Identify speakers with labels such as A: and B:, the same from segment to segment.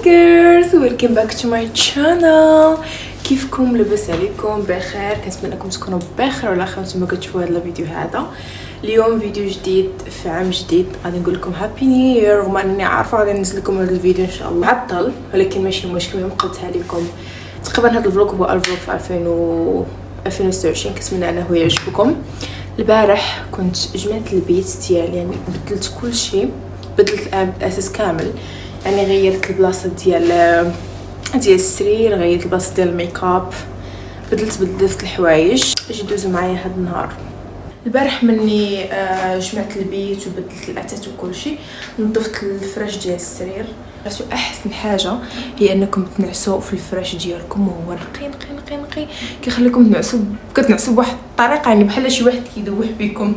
A: girls, welcome back to my channel. كيفكم؟ لاباس عليكم؟ بخير؟ كنتمنى انكم تكونوا بخير وعلى خير نتوما كتشوفوا هذا الفيديو هذا. اليوم فيديو جديد في عام جديد، غادي نقول لكم هابي نيو يير، وما اني عارفه غادي ننزل لكم هذا الفيديو ان شاء الله معطل، ولكن ماشي مشكل. المهم قلتها لكم تقريبا هذا الفلوق هو الفلوق في 2026. كنتمنى انه يعجبكم. البارح كنت جمعت البيت ديالي، يعني بدلت كل شيء، بدلت الاساس كامل، يعني غيرت البلاصه ديال السرير، غيرت البلاصه ديال الميك اب، بدلت الحوايج. اجي دوزوا معايا هذا النهار. البارح مني جمعت البيت وبدلت الاثاث وكل شيء، نظفت الفراش ديال السرير. احسن حاجه هي انكم تنعسوا في الفراش ديالكم وهو نقي نقي نقي نقي، كيخليكم كتنعسوا بواحد الطريقه، يعني بحال شي واحد كيدوح بكم.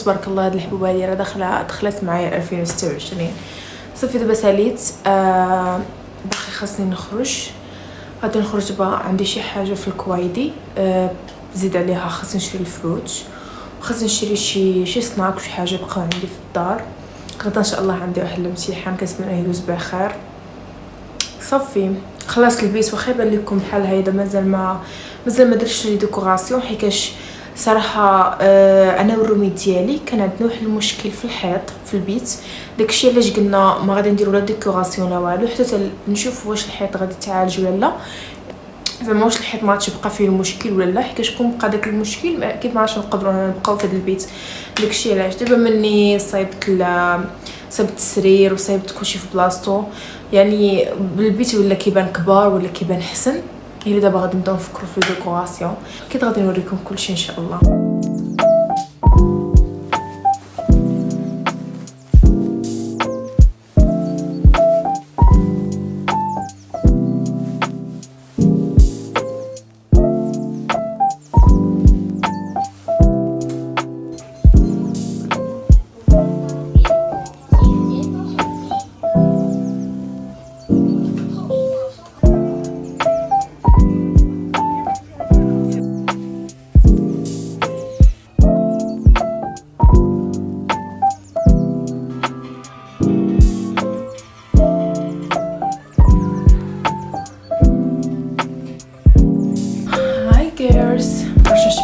A: تبارك الله هاد الحبوبه هادي راه دخلت معايا 2026. صافي دابا ساليت، باقي خاصني نخرج. غادي نخرج بقى، عندي شي حاجه في الكوايدي، زيد عليها خاصني نشري الفروت، وخاصني نشري شي سناك وشي حاجه بقاو عندي في الدار. غدا ان شاء الله عندي واحد الامتحان كنتمنى يدوز بخير. صافي خلاص البيت واخا يبان لكم بحال هيدا مازال ما درتش لي ديكوراسيون، حيتاش صراحه انا والرومي ديالي كان عندنا واحد المشكل في الحيط في البيت. داكشي علاش قلنا ما غادي نديروا لا ديكوراسيون لا والو، حتى نشوف واش الحيط غادي يتعالج ولا لا، زعما واش الحيط ما تبقى فيه المشكل ولا لا. حيت كون بقى داك المشكل كيف ما نقدروا نبقاو في هذا البيت. داكشي علاش دابا مني صايبت السرير وصايبت كلشي في بلاصتو، يعني البيت ولا كيبان كبار ولا كيبان حسن. هي دابا غادي نبداو نفكروا في الديكوراسيون، كيف غادي نوريكم كلشي ان شاء الله.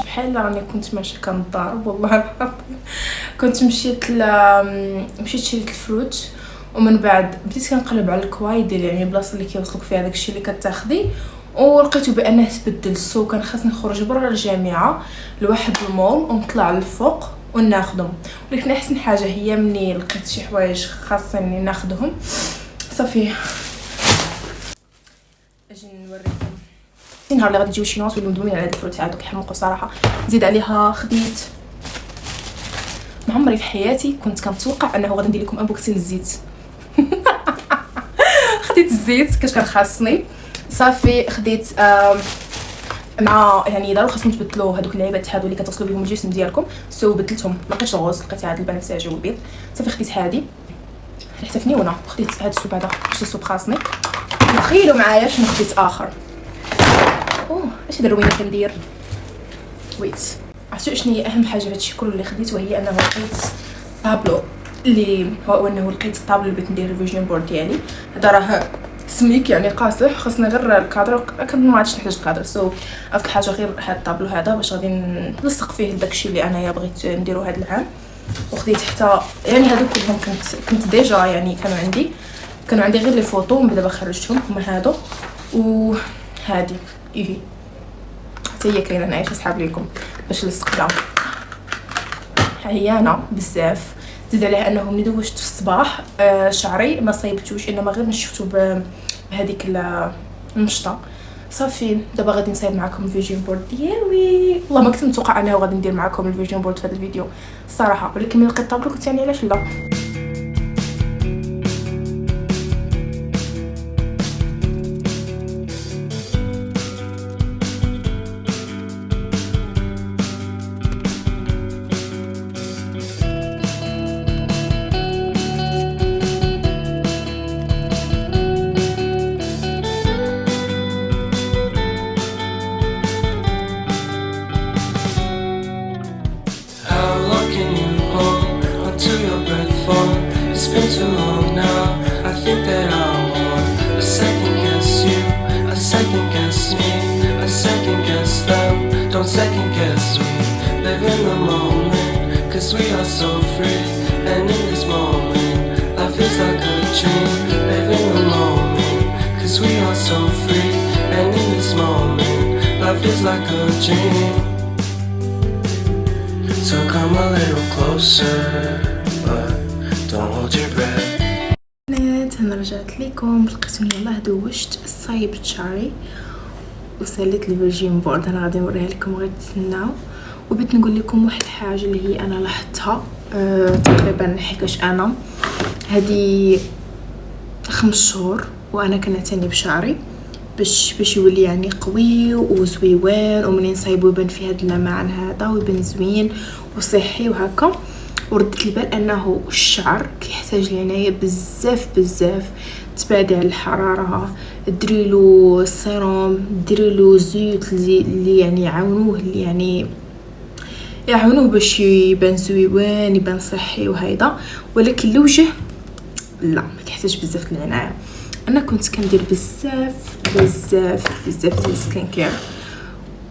A: بحال راني كنت ماشيه كنضارب والله العظيم. كنت مشيت شريت الفروت، ومن بعد بديت كنقلب على الكوايدي، يعني البلاصه اللي كيوصلك فيها داكشي اللي كتاخدي، ولقيتو بانه تبدل السوق. كان خاصني نخرج برا الجامعه لواحد المول ونطلع للفوق وناخذهم، ولكن احسن حاجه هي مني لقيت شي حوايج خاصني ناخذهم. صافي اجي نوريكم النهار اللي غادي تجيو شي ناس ويلو مدومين على هاد الفروت هادو كيحمقوا صراحه. زيد عليها خديت، ما عمري في حياتي كنت كنتوقع انه غادي ندير لكم انبوكسين الزيت. خديت الزيت كان خاصني. صافي خديت مع يعني ضروري خاصكم تبدلوا هذوك اللعيبات هادو اللي كتغسلوا بهم الجسم ديالكم. بدلتهم، ما لقيتش الغوز، لقيت هاد البنفسجي والبيض. صافي خديت هادي حتى فنيونه، خديت هاد السوب هذا باش السوب خاصني. تخيلوا معايا شنو خديت اخر. اش هاد الروينه كندير ويت. عرفتوا شنو هي اهم حاجه هادشي كله اللي خديت؟ وهي انه لقيت طابلو، اللي هو انه لقيت الطابلو اللي بغيت ندير الفيجن بورد ديالي. هذا راه سميك يعني قاصح، خاصنا غير الكادر، ما عادش نحتاج الكادر. افضل حاجه غير هاد الطابلو هذا باش غادي نلصق فيه داكشي اللي انايا بغيت نديرو هاد العام. وخديت حتى يعني هادو كلهم كنت ديجا يعني كانوا عندي غير لي فوطو، ومن دابا خرجتهم. هما هادو وهادي حتى هي كاينه هنايا، نسحب لكم باش نلصق لها. عيانه بزاف. زيد عليها انه ملي دوشت في الصباح شعري ما صايبتوش، انما غير نشفتو بهذيك المشطه. صافي دابا غادي نصايب معكم الفيجن بورد ديالي. والله ما كنت متوقع انه غادي ندير معكم الفيجن بورد في هذا الفيديو الصراحه، ولكن ملي لقيت الطابلو كنت يعني علاش لا.
B: Don't second guess, we live in the moment, cause we are so free. And in this moment, life is like a dream. Live in the moment, cause we are so free. And in this moment, life is like a dream. So come a little closer, but don't hold your breath.
A: انا رجعت لكم. لقيتوني يلاه دوشت صايبت شعري وساليت الفيرجين بورد. انا غادي نوريها لكم، غير تسناو. وبغيت نقول لكم واحد الحاجه اللي هي انا لاحظتها تقريبا حيتاش انا هذه 5 شهور وانا كنعتني بشعري باش يولي يعني قوي وزويوان، ومنين صايبو يبان فيه هذا اللمعان هذا ويبان زوين وصحي وهكا. وردت البال انه الشعر كيحتاج العنايه بزاف بزاف. تبعدي على الحراره، ديريلو السيروم، ديريلو زيوت اللي يعني يعاونوه باش يبان زويوان يبان صحي وهيدا. ولكن الوجه لا، ما كيحتاج بزاف العنايه. انا كنت كندير بزاف بزاف بزاف ديال السكين كير،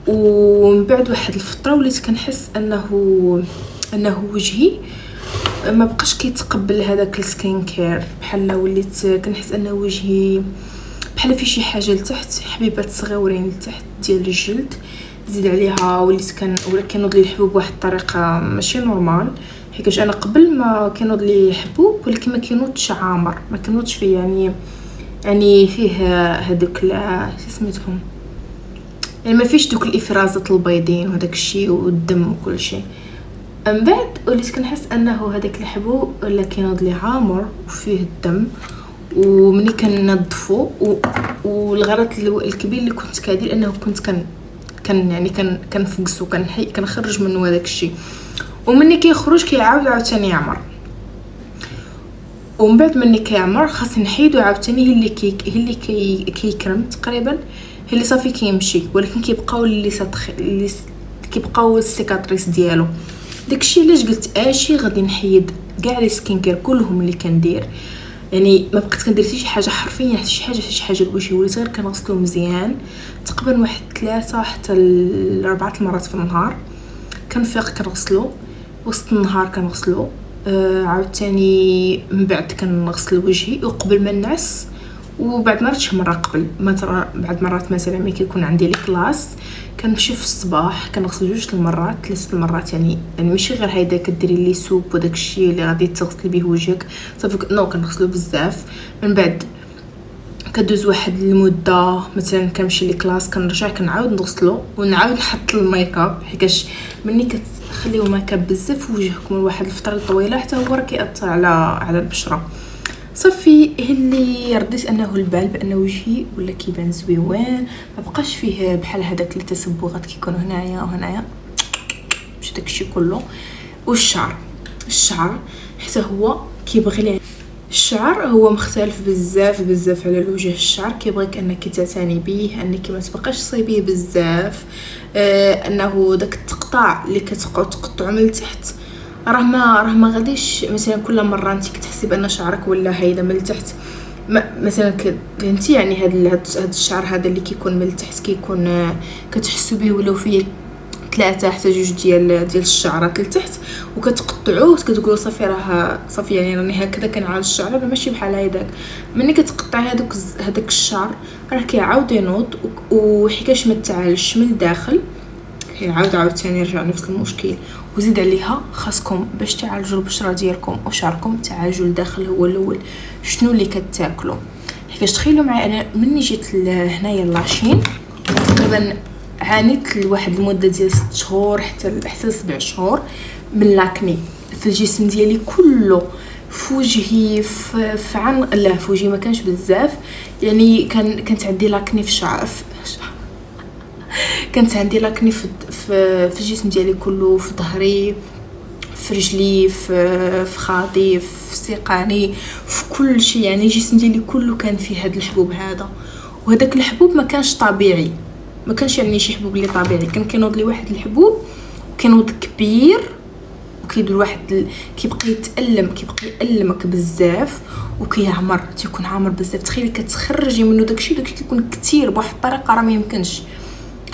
A: ومن بعد واحد الفتره وليت كنحس انه وجهي ما بقاش كيتقبل هذاك السكين كير. بحال وليت كنحس ان وجهي بحال في شي حاجه لتحت، حبيبات صغيورين لتحت ديال الجلد. زيد عليها وليت كينوض لي الحبوب بواحد الطريقه ماشي نورمال، حيت انا قبل ما كينوض لي حبوب ولكن ما كينوضش عامر، ما كينوضش فيه يعني فيه هذوك سميتهم، يعني ما فيش دوك الافرازات البيضين وهداك الشيء والدم وكل شيء. من بعد وليت كنحس انه هذاك الحبوب ولا كينوض لي عامر وفيه الدم. ومني كننظفو والغلط الكبير اللي كنت كادير انه كنت يعني كنفقسو كنخرج منه هذاك الشيء، ومني كيخرج كيعاود عاوتاني يعمر. ومن بعد مني كيعمر خاصني نحيدو عاوتاني. هي اللي كيكرم تقريبا، هي اللي صافي كيمشي، ولكن كيبقاو السيكاتريس ديالو. داكشي علاش قلت اشي غادي نحيد كاع لي سكين كير كلهم اللي كندير. يعني ما بقيت كندير حتى شي حاجه حرفيا، حتى شي حاجه لوجهي. وليت غير كنغسلو مزيان تقريبا واحد 3 حتى 4 المرات في النهار. كنفيق كنغسلو، وسط النهار كنغسلو، عاوتاني من بعد كنغسل وجهي وقبل ما نعس. وبعد مره قبل بعد مرات مثلا ملي كيكون عندي لي كلاس كنمشي في الصباح كنغسل 2 المرات 3 المرات. يعني ماشي غير هيدا كديري لي سوب وداك الشيء اللي غادي تغسلي به وجهك صافي. كنغسلو بزاف. من بعد كدوز واحد المده، مثلا كنمشي لي كلاس كنرجع كنعاود نغسلو ونعاود نحط الميكاب، حيتاش ملي كتخليو ميكاب بزاف في وجهكم لواحد الفتره طويله حتى هو راه كيأثر على البشره. صافي اللي رديت انه البال بان وجهي ولا كيبان زويوان، ما بقاش فيه بحال هذاك التسبغات كيكونوا هنايا وهنايا ماشي داكشي كله. والشعر حتى هو كيبغي الشعر هو مختلف بزاف بزاف على الوجه. الشعر كيبغيك انك تعتني به، انك ما تبقاش تصيبيه بزاف، انه داك التقطاع اللي تقطعو من التحت راه ما غاديش مثلا كل مره انت كتحسي بان شعرك ولا هيدا من التحت مثلا فهمتي. يعني هذا الشعر هذا اللي كيكون من التحت كيكون كتحسوا به ولو فيه 3 حتى 2 ديال الشعرات لتحت، وكتقطعوه كتقولوا صافي يعني راني هكذا كنعالج الشعر. ماشي بحال هيداك، ملي كتقطعي هذاك الشعر راه كيعاود ينوض، وحيتاش ما تعالجش من الداخل كيعاود عاوتاني يرجع نفس المشكل. وزيد عليها خاصكم باش تعالجوا البشره ديالكم وشعركم تعالجوا الداخل هو الاول. شنو اللي كتاكلوا؟ حيت تخيلوا معايا انا مني جيت لهنايا لاشين تقريبا عانيت لواحد المده ديال 6 شهور حتى 7 شهور من لاكني في الجسم ديالي كله، في وجهي في وجهي ما كانش بزاف. يعني كانت عندي لاكني في شعر كانت عندي لاكني في الجسم ديالي كله، في ظهري، في رجلي، في خاطي، في سيقاني، في كل شيء. يعني الجسم ديالي كله كان فيه هاد الحبوب هذا. وهداك الحبوب ما كانش طبيعي، ما كانش يعني شي حبوب اللي طبيعي. كان كينوض لي واحد الحبوب كينوض كبير وكيدير واحد كيبقى يألمك بزاف وكيعمر، تيكون عامر بزاف. تخيلي كتخرجي منه داكشي كيكون كثير بواحد الطريقه راه ما يمكنش.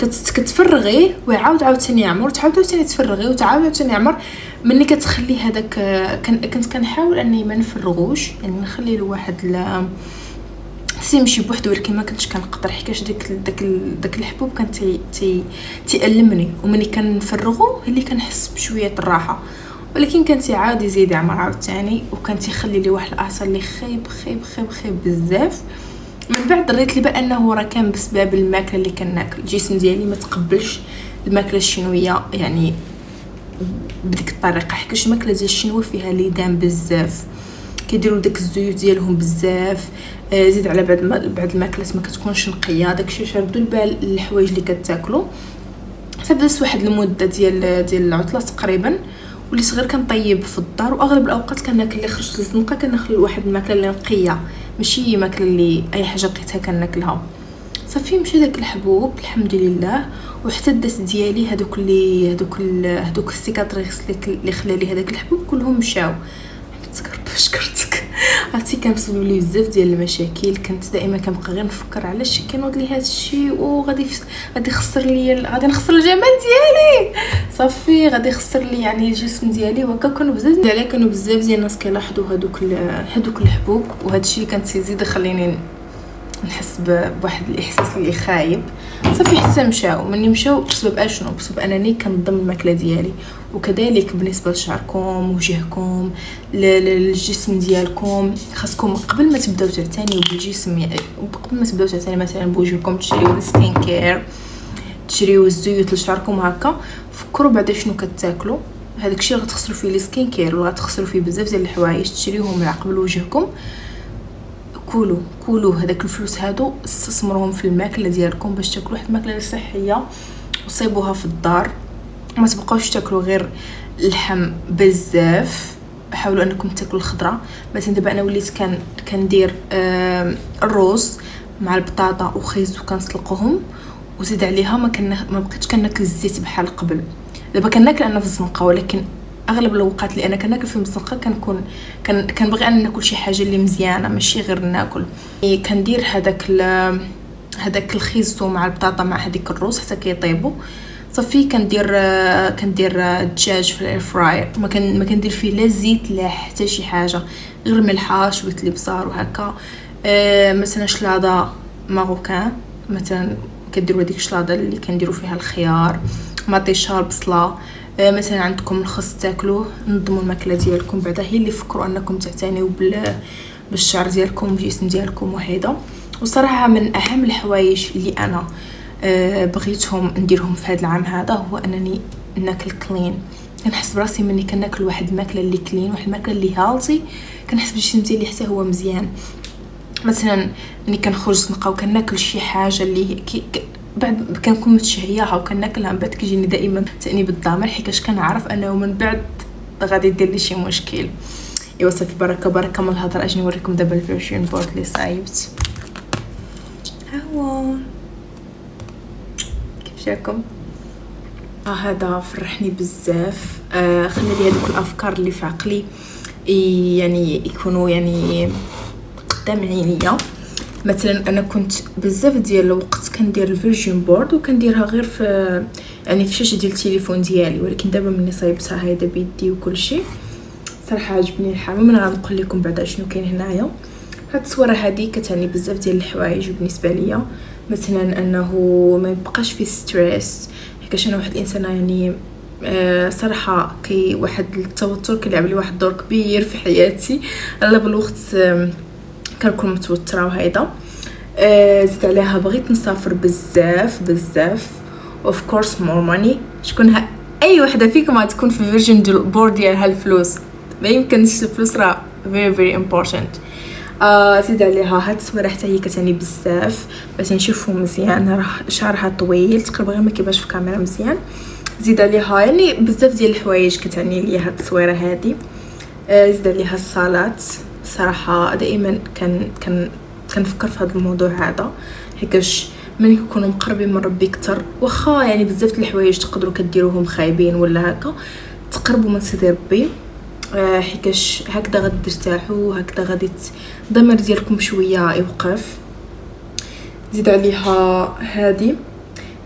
A: كتفرغيه ويعاود عاوتاني يعمر، تعاود عاوتاني تفرغيه وتعاود عاوتاني يعمر. ملي كتخلي هذاك كنت كنحاول اني ما نفرغوش، يعني نخلي له واحد تيمشي بوحدو، ولكن ما كنتش كنقدر حيتاش داك الحبوب كان تيألمني، وملي كنفرغو اللي كنحس بشويه الراحه، ولكن كان تيعاود يزيد يعمر عاوتاني، وكان تيخلي لي واحد الاثر اللي خايب بزاف. من بعد دريت لي بانه راه كان بسبب الماكله اللي كناكل، الجسم ديالي ما تقبلش الماكله الشينويه يعني بديك الطريقه، حيت الماكله ديال الشينوا فيها ليدان بزاف، كيديروا داك الزيوت ديالهم بزاف. زيد على بعد الماكلات ما كتكونش نقيه، داكشي شردوا البال الحوايج اللي كتاكلوا. تبدات واحد المده ديال العطله تقريبا، واللي صغير كنطيب في الدار، واغلب الاوقات كناكل اللي خرجت للزنقه كناكل واحد الماكله اللي نقيه، ماشي ماكله اللي اي حاجه لقيتها كناكلها. صافي مشى داك الحبوب الحمد لله، وحتى الدات ديالي هذوك السيكاتريس اللي خلى لي هذاك الحبوب كلهم مشاو. شكرتك عرفتي كنسولوا لي بزاف ديال المشاكل، كنت دائما كنبقى غير نفكر علاش كينوض لي هذا الشيء، وغادي نخسر الجمال ديالي، صافي غادي يخسر لي يعني الجسم ديالي. وهكا كانوا بزاف ديال الناس كيلاحظوا هذوك الحبوب، وهذا الشيء اللي كان تيزيد يخليني نحس بواحد الاحساس اللي خايب. صافي حتى مشاو، مني مشاو بسبب اشنو؟ بسبب انني كنضم الماكله ديالي. وكذلك بالنسبه لشعركم وجهكم للجسم ديالكم، خاصكم قبل ما تبداو تعتنيوا بالجسم، يعني قبل ما تبداو تعتنيوا مثلا بوجهكم تشريو السكين كير، تشريو الزيوت لشعركم هكا، فكروا بعدا شنو كتاكلوا. هذاك الشيء غتخسروا فيه السكين كير، وغتخسروا فيه بزاف ديال الحوايج تشريوهم على قبل وجهكم. كولوا هذاك الفلوس هادو استثمروهم في الماكله ديالكم باش تاكلوا واحد الماكله صحيه وصيبوها في الدار. ما تبقاوش تاكلوا غير اللحم بزاف، حاولوا انكم تاكلوا الخضره. مثلا دابا انا وليت كندير الرز مع البطاطا وخيز وكنسلقهم، وزيد عليها ما بقيتش كناكل الزيت بحال قبل. دابا كناكل انا في الزنقه، ولكن اغلب الاوقات اللي انا كناكل في الزنقه كنبغي ان ناكل شي حاجه اللي مزيانه، ماشي غير ناكل. كندير هذاك الخيزو مع البطاطا مع هذيك الرز حتى كيطيبوا. صافي كندير الدجاج في الاير فراير، ما كندير فيه لا زيت لا حتى شي حاجه، غير ملحه شويه البصار وهكا. مثلا شلاضه ماروكان، مثلا كديروا هذيك الشلاضه اللي كنديروا فيها الخيار مطيشه البصله. مثلا عندكم الخس تاكلوه، نظموا الماكله ديالكم بعدا، هي اللي فكروا انكم تعتنيوا بالشعر ديالكم والجسم ديالكم وهذا. وصراحه من اهم الحوايج اللي انا بغيتهم نديرهم في هذا العام هذا هو انني ناكل كلين. كنحس براسي مني كناكل واحد الماكله اللي كلين، واحد الماكله اللي هالتي، كنحس بالجسم ديالي حتى هو مزيان. مثلا ملي كنخرج نلقاو كناكل شي حاجه اللي بعد كنكون متشهياها وكناكلها، من بعد كيجيني دائما تانيب الضمير، حيت كنعرف انه من بعد غادي يدير لي شي مشكل. ايوا صافي بركه من الهضره، اجي نوريكم دابا الفيرجن بورد اللي صايبت. ها هو كيف جاكم؟ هذا فرحني بزاف. خلي لي هذوك الافكار اللي في عقلي يعني يكونوا يعني قدام عينيا. مثلا انا كنت بزاف ديال الوقت كندير الفيرجن بورد وكنديرها غير في يعني في شاشه ديال التليفون ديالي، ولكن دابا ملي صايبتها هيدا بيدي وكل شيء صراحه عجبني الحال. من غنقول لكم بعدا شنو كاين هنايا. هاد الصوره هذه كتعني بزاف ديال الحوايج بالنسبه ليا، مثلا انه ما يبقاش في ستريس، حيت انا واحد الانسانه يعني صراحه واحد التوتر كيلعب لي واحد الدور كبير في حياتي. اغلب الوقت كنكون متوتره وهيدا. زيد عليها بغيت نسافر بزاف اوف كورس مور ماني. شكون اي وحده فيكم غتكون في فيرجن بورد ديالها الفلوس، ما يمكنش الفلوس راه very important. زيد عليها هاد الصوره حتى هي كتعني بزاف باش نشوفو مزيان، راه شعرها طويل تقريبا غير ما كيبانش في الكاميرا مزيان. زيد عليها يعني بزاف ديال الحوايج كتعني ليا هاد التصويره هادي. زيد عليها الصلاه، صراحه دائما كنفكر في هذا الموضوع هذا، حيتاش ملي كنكونوا مقربين من ربي اكثر، واخا يعني بزاف د الحوايج تقدروا كديروهم خايبين ولا هكا، تقربوا من سيدي ربي، حيتاش هكذا غادي ترتاحوا، هكذا غادي الضمير ديالكم شويه يوقف. زيد عليها هذه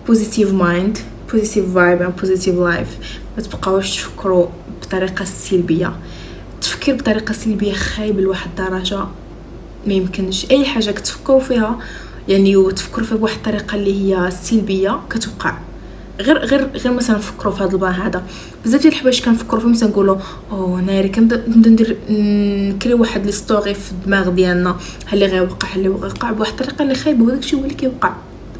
A: بوزيتيف مايند، بوزيتيف فايب and بوزيتيف لايف. ما تبقاوش تفكروا بطريقه سلبيه. التفكير بطريقه سلبيه خايب لواحد الدرجه ما يمكنش. اي حاجه كتفكروا فيها يعني وتفكروا فيها بواحد الطريقه اللي هي سلبيه كتوقع. غير مثلا نفكروا في هذا البلان هذا. بزاف ديال الحوايج كنفكروا فيهم تنقولوا ناري كنبدا ندير نكري واحد لي ستوري في الدماغ ديالنا اللي غيوقع اللي وقع بواحد الطريقه اللي خايبه، وداكشي هو اللي كيوقع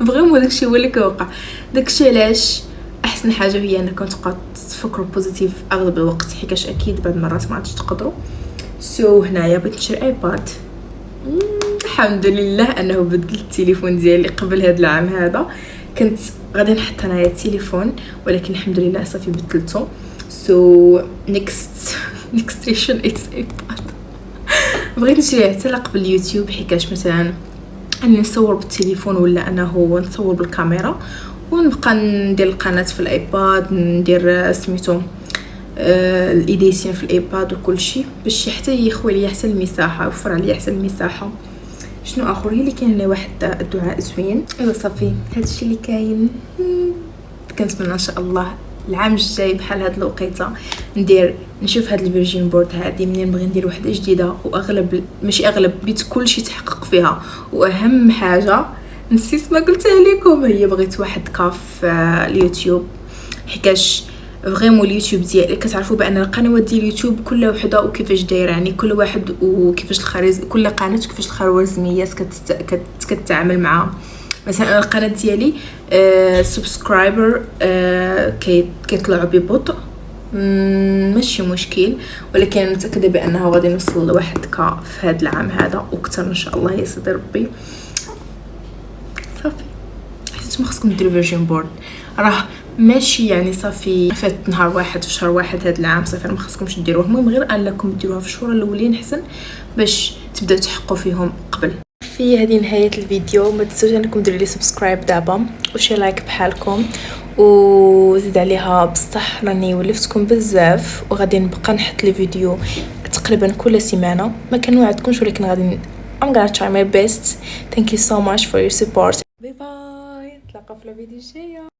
A: فريمون. داكشي هو اللي كيوقع. داكشي علاش احسن حاجه هي انكم تبقاو تفكروا بوزيتيف اغلب الوقت، حيت اكيد بعض المرات ما عادش تقدروا. هنايا بغيت نشري ايباد. الحمد لله انه بدلت التليفون ديالي قبل هذا العام هذا. كنت غادي نحط انايا التليفون ولكن الحمد لله صافي بدلته. next station it's iPad. بغيت نشريه حتى قبل اليوتيوب، حيت مثلا اني نصور بالتليفون ولا انه نصور بالكاميرا ونبقى ندير القناه في الايباد، ندير سميتو الايديشن في الايباد وكل شيء، باش حتى يخوي لي حتى المساحه، يوفر عليا حتى المساحه. شنو اخر هي اللي كاين لي واحد الدعاء زوين. ايوا صافي هادشي اللي كاين. كنتمنى ان شاء الله العام الجاي بحال هاد الوقيته نشوف هاد الفيرجين بورد هادي منين نبغي ندير وحده جديده، واغلب ماشي اغلب بيت كلشي تحقق فيها. واهم حاجه نسيت ما قلتها لكم، هي بغيت واحد كاف اليوتيوب، حيتاش فريمون اليوتيوب ديالي كتعرفوا بان القنوات ديال اليوتيوب كل وحده وكيفاش دايره، يعني كل واحد وكيفاش كل قناه وكيفاش الخوارزميات كتتعامل معها. مثلا القناه ديالي سبسكرايبر كيطلعوا ببطء، ماشي مشكل، ولكن متاكده بانه غادي نوصل لواحد في هذا العام هذا واكثر ان شاء الله يا سيدي ربي. صافي حيت ما خصكم ديروا فيرجن بورد، راه ماشي يعني صافي فات نهار واحد في شهر واحد هذا العام، صافي ما خصكمش ديروه. المهم غير انكم ديروها في الشهور الاولين حسن باش تبداو تحققوا فيهم قبل. في هذه نهايه الفيديو. ما تنسوش انكم ديروا لي سبسكرايب دابا وشي لايك بحالكم، وزيد عليها بصح راني ولفتكم بزاف، وغادي نبقى نحط لي فيديو تقريبا كل سيمانه. ما كنوعدكمش ولكن غادي I'm gonna try my best. Thank you so much for your support. باي باي، نتلاقاو في الفيديو الجايه.